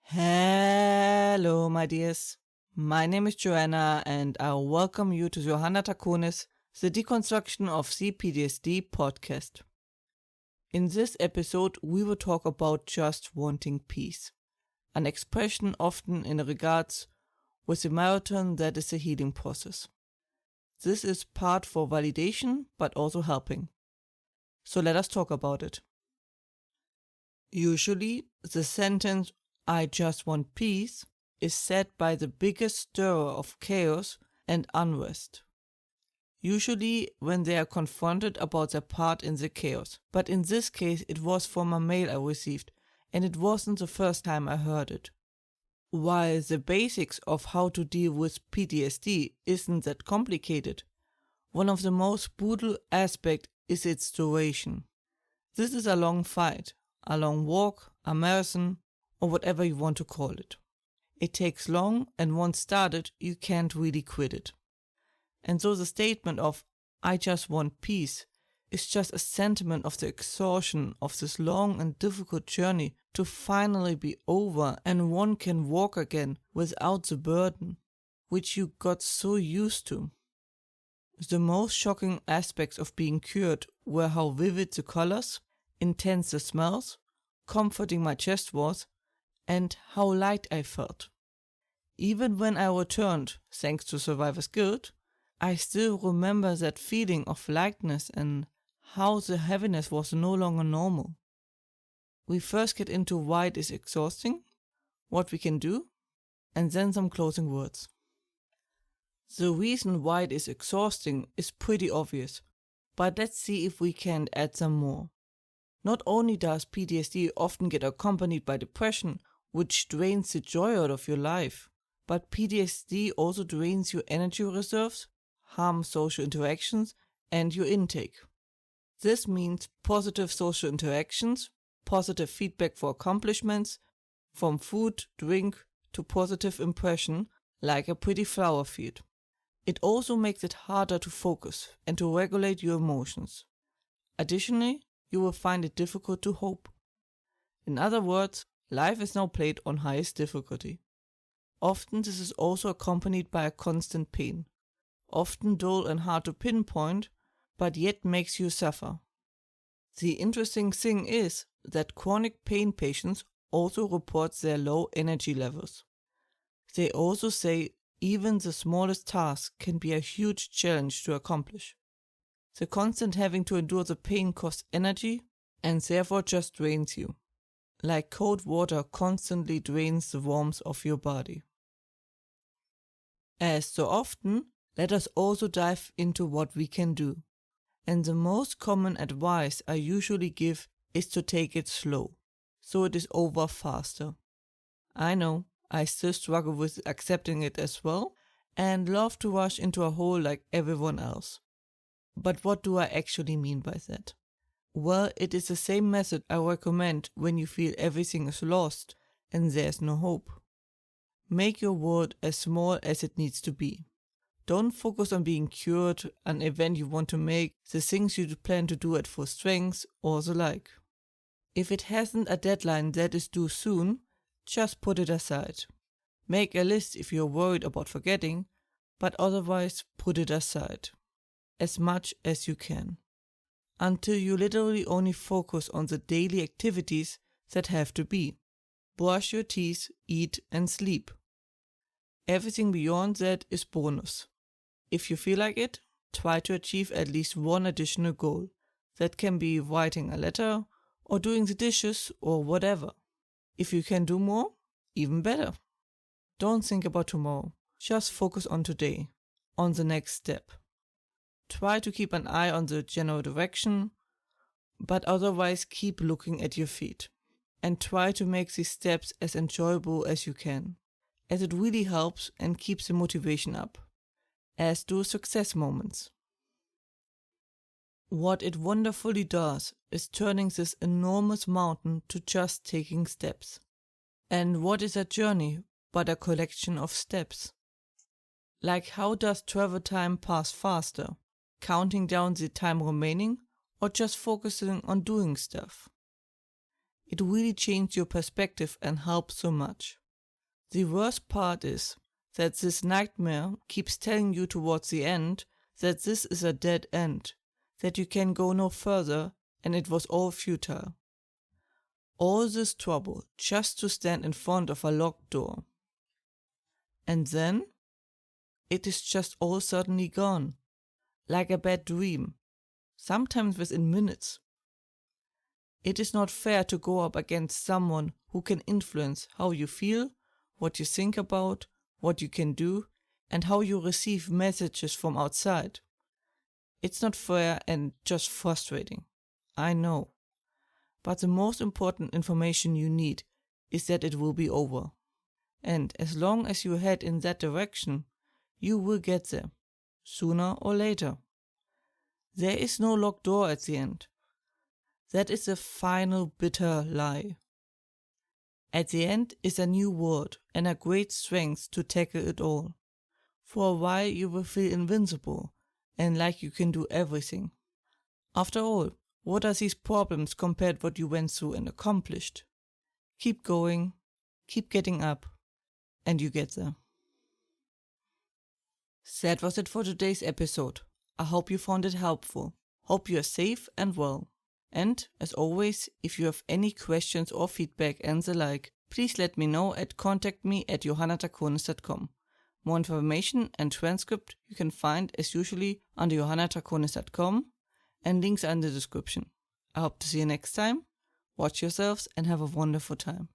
Hello, my dears. My name is Joanna, and I welcome you to Johanna Taconis, the Deconstruction of C-PTSD podcast. In this episode, we will talk about just wanting peace, an expression often in regards with the marathon that is a healing process. This is part for validation, but also helping. So let us talk about it. Usually, the sentence, "I just want peace," is said by the biggest stirrer of chaos and unrest. Usually when they are confronted about their part in the chaos, but in this case it was from a mail I received, and it wasn't the first time I heard it. While the basics of how to deal with PTSD isn't that complicated, one of the most brutal aspects is its duration. This is a long fight, a long walk, a marathon, or whatever you want to call it. It takes long, and once started, you can't really quit it. And so the statement of "I just want peace" is just a sentiment of the exhaustion of this long and difficult journey to finally be over, and one can walk again without the burden, which you got so used to. The most shocking aspects of being cured were how vivid the colors, intense the smells, comforting my chest was, and how light I felt. Even when I returned, thanks to survivor's guilt, I still remember that feeling of lightness and how the heaviness was no longer normal. We first get into why it is exhausting, what we can do, and then some closing words. The reason why it is exhausting is pretty obvious, but let's see if we can add some more. Not only does PTSD often get accompanied by depression, which drains the joy out of your life, but PTSD also drains your energy reserves, harms social interactions, and your intake. This means positive social interactions, positive feedback for accomplishments, from food, drink, to positive impression, like a pretty flower field. It also makes it harder to focus and to regulate your emotions. Additionally, you will find it difficult to hope. In other words, life is now played on highest difficulty. Often this is also accompanied by a constant pain, often dull and hard to pinpoint, but yet makes you suffer. The interesting thing is that chronic pain patients also report their low energy levels. They also say even the smallest task can be a huge challenge to accomplish. The constant having to endure the pain costs energy and therefore just drains you. Like cold water constantly drains the warmth of your body. As so often, let us also dive into what we can do. And the most common advice I usually give is to take it slow, so it is over faster. I know, I still struggle with accepting it as well, and love to rush into a hole like everyone else. But what do I actually mean by that? Well, it is the same method I recommend when you feel everything is lost and there's no hope. Make your world as small as it needs to be. Don't focus on being cured, an event you want to make, the things you plan to do at full strength, or the like. If it hasn't a deadline that is due soon, just put it aside. Make a list if you're worried about forgetting, but otherwise put it aside. As much as you can. Until you literally only focus on the daily activities that have to be. Brush your teeth, eat, and sleep. Everything beyond that is bonus. If you feel like it, try to achieve at least one additional goal. That can be writing a letter, or doing the dishes, or whatever. If you can do more, even better. Don't think about tomorrow. Just focus on today, on the next step. Try to keep an eye on the general direction, but otherwise keep looking at your feet. And try to make these steps as enjoyable as you can, as it really helps and keeps the motivation up, as do success moments. What it wonderfully does is turning this enormous mountain to just taking steps. And what is a journey but a collection of steps? Like, how does travel time pass faster? Counting down the time remaining, or just focusing on doing stuff? It really changed your perspective and helps so much. The worst part is that this nightmare keeps telling you towards the end that this is a dead end, that you can go no further and it was all futile. All this trouble just to stand in front of a locked door. And then it is just all suddenly gone, like a bad dream, sometimes within minutes. It is not fair to go up against someone who can influence how you feel, what you think about, what you can do, and how you receive messages from outside. It's not fair and just frustrating. I know. But the most important information you need is that it will be over. And as long as you head in that direction, you will get there, sooner or later. There is no locked door at the end. That is the final bitter lie. At the end is a new world and a great strength to tackle it all. For a while you will feel invincible and like you can do everything. After all, what are these problems compared to what you went through and accomplished? Keep going, keep getting up, and you get there. That was it for today's episode. I hope you found it helpful. Hope you are safe and well. And, as always, if you have any questions or feedback and the like, please let me know at contactme@johannatakonis.com. More information and transcript you can find as usually under johannatakonis.com, and links are in the description. I hope to see you next time. Watch yourselves and have a wonderful time.